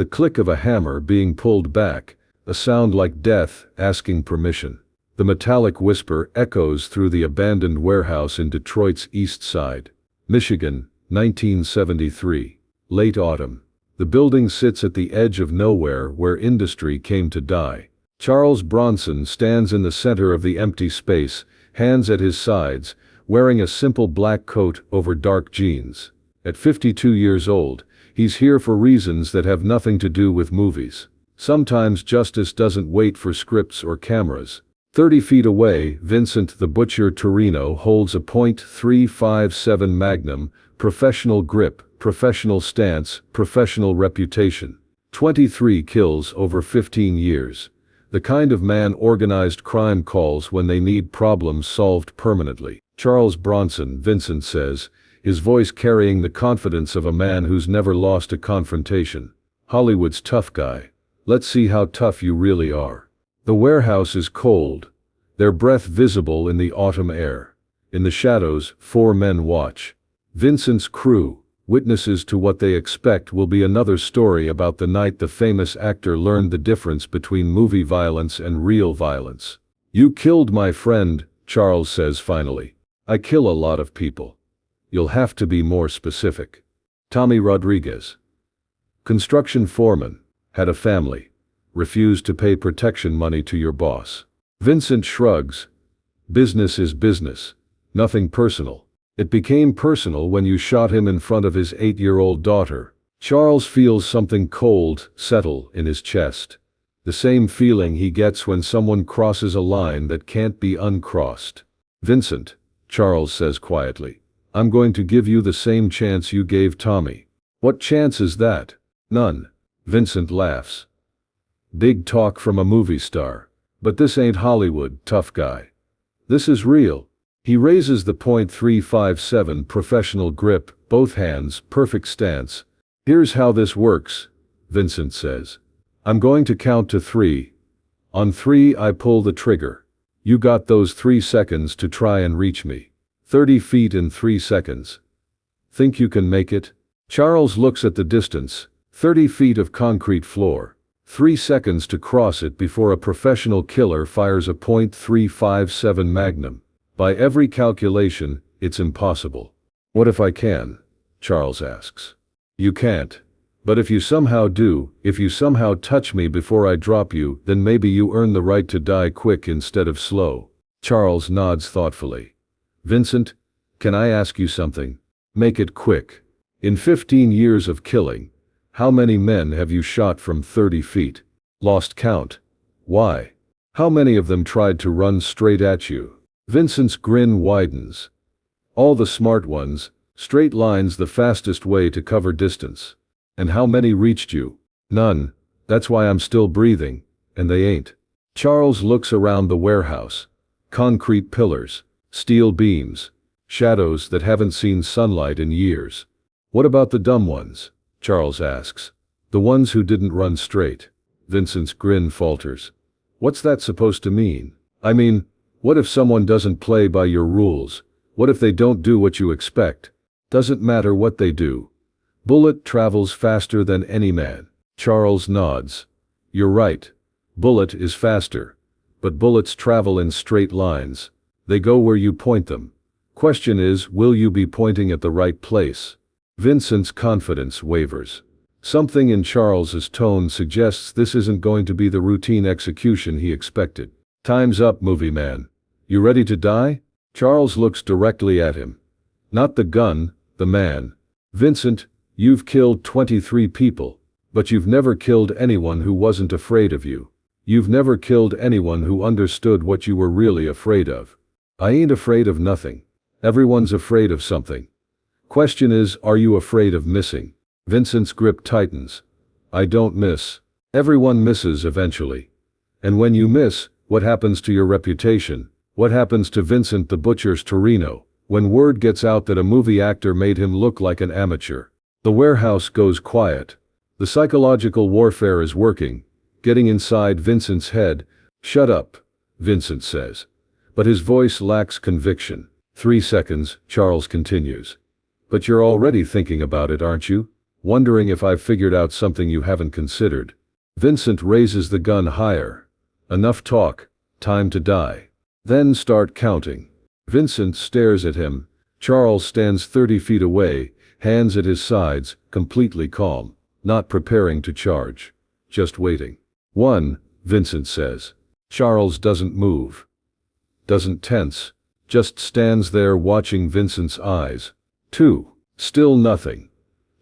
The click of a hammer being pulled back, a sound like death asking permission. The metallic whisper echoes through the abandoned warehouse in Detroit's East Side, Michigan, 1973. Late autumn. The building sits at the edge of nowhere where industry came to die. Charles Bronson stands in the center of the empty space, hands at his sides, wearing a simple black coat over dark jeans. At 52 years old, he's here for reasons that have nothing to do with movies. Sometimes justice doesn't wait for scripts or cameras. 30 feet away, Vincent the Butcher Torino holds a .357 Magnum, professional grip, professional stance, professional reputation. 23 kills over 15 years. The kind of man organized crime calls when they need problems solved permanently. Charles Bronson, Vincent says, his voice carrying the confidence of a man who's never lost a confrontation. Hollywood's tough guy. Let's see how tough you really are. The warehouse is cold, their breath visible in the autumn air. In the shadows, 4 men watch. Vincent's crew, witnesses to what they expect will be another story about the night the famous actor learned the difference between movie violence and real violence. "You killed my friend," Charles says finally. "I kill a lot of people." "You'll have to be more specific." Tommy Rodriguez. Construction foreman. Had a family. Refused to pay protection money to your boss. Vincent shrugs. "Business is business. Nothing personal." "It became personal when you shot him in front of his 8-year-old daughter." Charles feels something cold settle in his chest. The same feeling he gets when someone crosses a line that can't be uncrossed. "Vincent," Charles says quietly, "I'm going to give you the same chance you gave Tommy." "What chance is that?" "None." Vincent laughs. "Big talk from a movie star. But this ain't Hollywood, tough guy. This is real." He raises the .357 professional grip, both hands, perfect stance. "Here's how this works," Vincent says. "I'm going to count to 3. On 3 I pull the trigger. You got those 3 seconds to try and reach me. 30 feet in 3 seconds. Think you can make it?" Charles looks at the distance, 30 feet of concrete floor. 3 seconds to cross it before a professional killer fires a .357 Magnum. By every calculation, it's impossible. "What if I can?" Charles asks. "You can't. But if you somehow do, if you somehow touch me before I drop you, then maybe you earn the right to die quick instead of slow." Charles nods thoughtfully. "Vincent, can I ask you something? Make it quick. In 15 years of killing, how many men have you shot from 30 feet? Lost count. Why? How many of them tried to run straight at you?" Vincent's grin widens. "All the smart ones, straight lines the fastest way to cover distance." "And how many reached you?" "None. That's why I'm still breathing, and they ain't." Charles looks around the warehouse. Concrete pillars, steel beams, shadows that haven't seen sunlight in years. "What about the dumb ones?" Charles asks. "The ones who didn't run straight." Vincent's grin falters. "What's that supposed to mean? I mean, what if someone doesn't play by your rules? What if they don't do what you expect?" "Doesn't matter what they do. Bullet travels faster than any man." Charles nods. "You're right. Bullet is faster. But bullets travel in straight lines. They go where you point them. Question is, will you be pointing at the right place?" Vincent's confidence wavers. Something in Charles's tone suggests this isn't going to be the routine execution he expected. "Time's up, movie man. You ready to die?" Charles looks directly at him. Not the gun, the man. "Vincent, you've killed 23 people, but you've never killed anyone who wasn't afraid of you. You've never killed anyone who understood what you were really afraid of." "I ain't afraid of nothing. Everyone's afraid of something. Question is, are you afraid of missing?" Vincent's grip tightens. "I don't miss." "Everyone misses eventually. And when you miss, what happens to your reputation? What happens to Vincent the Butcher's Torino, when word gets out that a movie actor made him look like an amateur?" The warehouse goes quiet. The psychological warfare is working, getting inside Vincent's head. "Shut up," Vincent says. But his voice lacks conviction. 3 seconds, Charles continues. "But you're already thinking about it, aren't you? wondering if I've figured out something you haven't considered. Vincent raises the gun higher. Enough talk, time to die. Then start counting. Vincent stares at him. Charles stands 30 feet away, hands at his sides, completely calm, not preparing to charge. Just waiting. 1, Vincent says. Charles doesn't move. Doesn't tense. Just stands there watching Vincent's eyes. 2. Still nothing.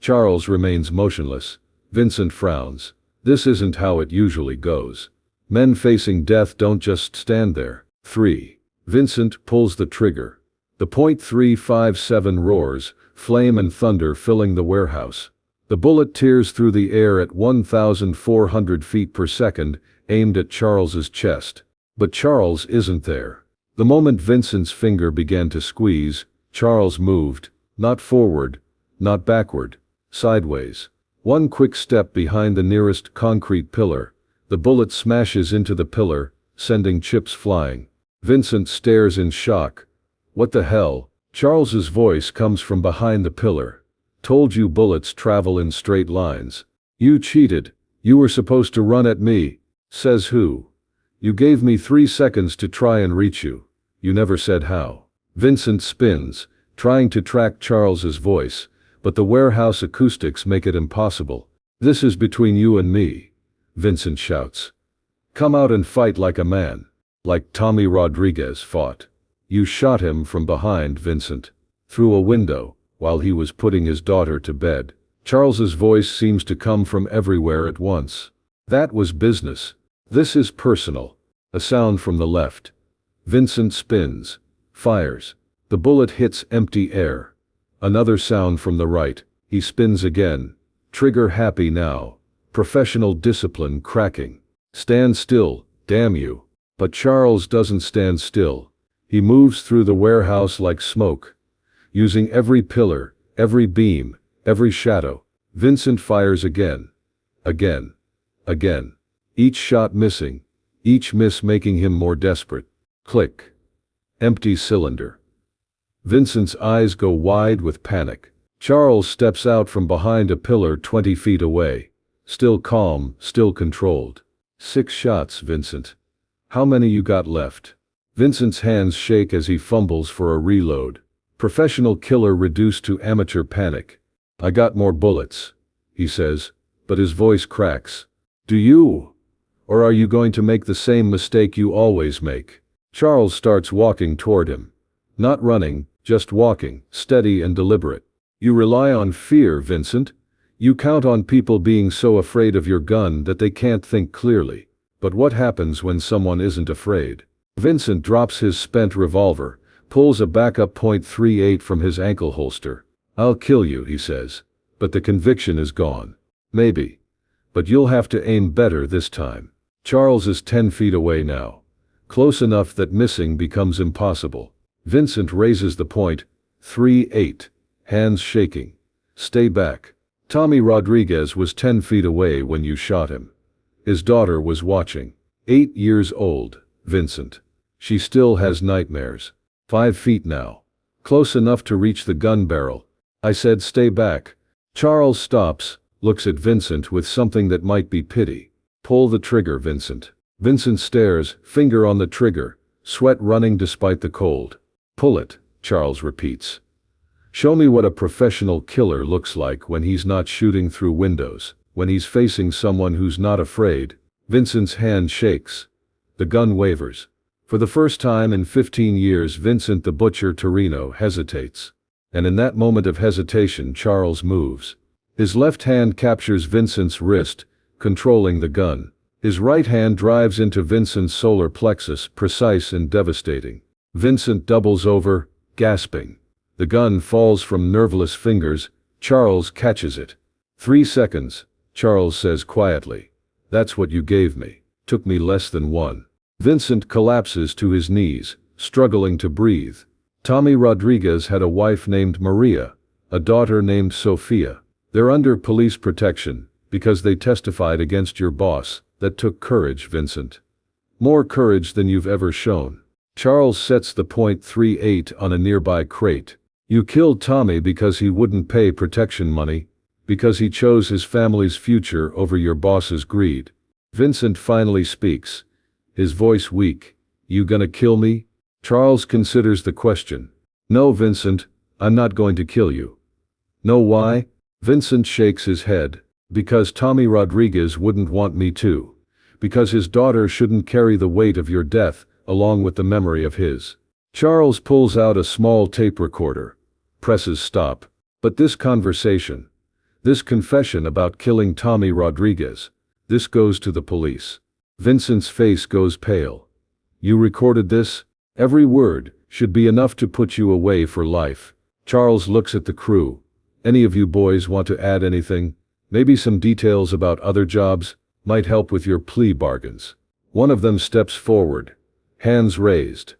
Charles remains motionless. Vincent frowns. This isn't how it usually goes. Men facing death don't just stand there. 3. Vincent pulls the trigger. The .357 roars, flame and thunder filling the warehouse. The bullet tears through the air at 1,400 feet per second, aimed at Charles's chest. But Charles isn't there. The moment Vincent's finger began to squeeze, Charles moved, not forward, not backward, sideways. One quick step behind the nearest concrete pillar. The bullet smashes into the pillar, sending chips flying. Vincent stares in shock. What the hell? Charles's voice comes from behind the pillar. Told you bullets travel in straight lines. You cheated. You were supposed to run at me. Says who? You gave me 3 seconds to try and reach you. You never said how. Vincent spins, trying to track Charles's voice, but the warehouse acoustics make it impossible. This is between you and me, Vincent shouts. Come out and fight like a man. Like Tommy Rodriguez fought. You shot him from behind, Vincent. Through a window, while he was putting his daughter to bed. Charles's voice seems to come from everywhere at once. That was business. This is personal. A sound from the left. Vincent spins. Fires. The bullet hits empty air. Another sound from the right. He spins again. Trigger happy now. Professional discipline cracking. Stand still, damn you. But Charles doesn't stand still. He moves through the warehouse like smoke. Using every pillar, every beam, every shadow. Vincent fires again. Again. Again. Each shot missing. Each miss making him more desperate. Click. Empty cylinder. Vincent's eyes go wide with panic. Charles steps out from behind a pillar 20 feet away. Still calm, still controlled. 6 shots, Vincent. How many you got left? Vincent's hands shake as he fumbles for a reload. Professional killer reduced to amateur panic. I got more bullets, he says, but his voice cracks. Do you? Or are you going to make the same mistake you always make? Charles starts walking toward him. Not running, just walking, steady and deliberate. You rely on fear, Vincent. You count on people being so afraid of your gun that they can't think clearly. But what happens when someone isn't afraid? Vincent drops his spent revolver, pulls a backup .38 from his ankle holster. I'll kill you, he says. But the conviction is gone. Maybe. But you'll have to aim better this time. Charles is 10 feet away now. Close enough that missing becomes impossible. Vincent raises the .38, hands shaking. Stay back. Tommy Rodriguez was 10 feet away when you shot him. His daughter was watching. 8 years old, Vincent. She still has nightmares. 5 feet now. Close enough to reach the gun barrel. I said stay back. Charles stops, looks at Vincent with something that might be pity. Pull the trigger, Vincent. Vincent stares, finger on the trigger, sweat running despite the cold. Pull it, Charles repeats. Show me what a professional killer looks like when he's not shooting through windows, when he's facing someone who's not afraid. Vincent's hand shakes. The gun wavers. For the first time in 15 years, Vincent the Butcher Torino hesitates. And in that moment of hesitation, Charles moves. His left hand captures Vincent's wrist, controlling the gun. His right hand drives into Vincent's solar plexus, precise and devastating. Vincent doubles over, gasping. The gun falls from nerveless fingers. Charles catches it. 3 seconds, Charles says quietly. That's what you gave me. Took me less than 1. Vincent collapses to his knees, struggling to breathe. Tommy Rodriguez had a wife named Maria, a daughter named Sophia. They're under police protection, because they testified against your boss. That took courage, Vincent. More courage than you've ever shown. Charles sets the .38 on a nearby crate. You killed Tommy because he wouldn't pay protection money, Because he chose his family's future over your boss's greed. Vincent finally speaks. His voice weak. You gonna kill me? Charles considers the question. No, Vincent, I'm not going to kill you. Know why? Vincent shakes his head. Because Tommy Rodriguez wouldn't want me to. Because his daughter shouldn't carry the weight of your death, along with the memory of his. Charles pulls out a small tape recorder. Presses stop. But this conversation. This confession about killing Tommy Rodriguez. This goes to the police. Vincent's face goes pale. You recorded this? Every word should be enough to put you away for life. Charles looks at the crew. Any of you boys want to add anything? Maybe some details about other jobs? Might help with your plea bargains. One of them steps forward. Hands raised.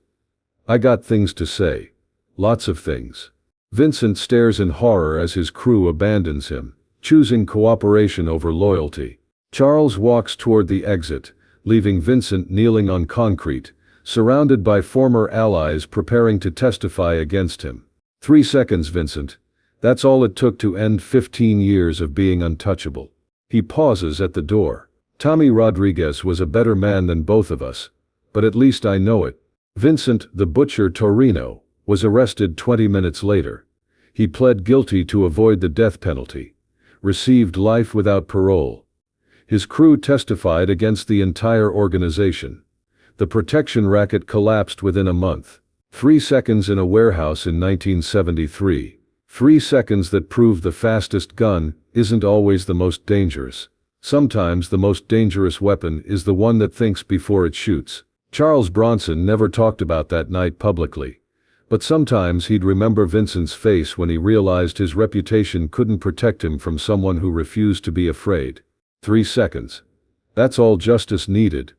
I got things to say. Lots of things. Vincent stares in horror as his crew abandons him, choosing cooperation over loyalty. Charles walks toward the exit, leaving Vincent kneeling on concrete, surrounded by former allies preparing to testify against him. 3 seconds, Vincent. That's all it took to end 15 years of being untouchable. He pauses at the door. Tommy Rodriguez was a better man than both of us. But at least I know it. Vincent, the butcher Torino, was arrested 20 minutes later. He pled guilty to avoid the death penalty. Received life without parole. His crew testified against the entire organization. The protection racket collapsed within a month. 3 seconds in a warehouse in 1973. 3 seconds that prove the fastest gun isn't always the most dangerous. Sometimes the most dangerous weapon is the one that thinks before it shoots. Charles Bronson never talked about that night publicly. But sometimes he'd remember Vincent's face when he realized his reputation couldn't protect him from someone who refused to be afraid. 3 seconds. That's all justice needed.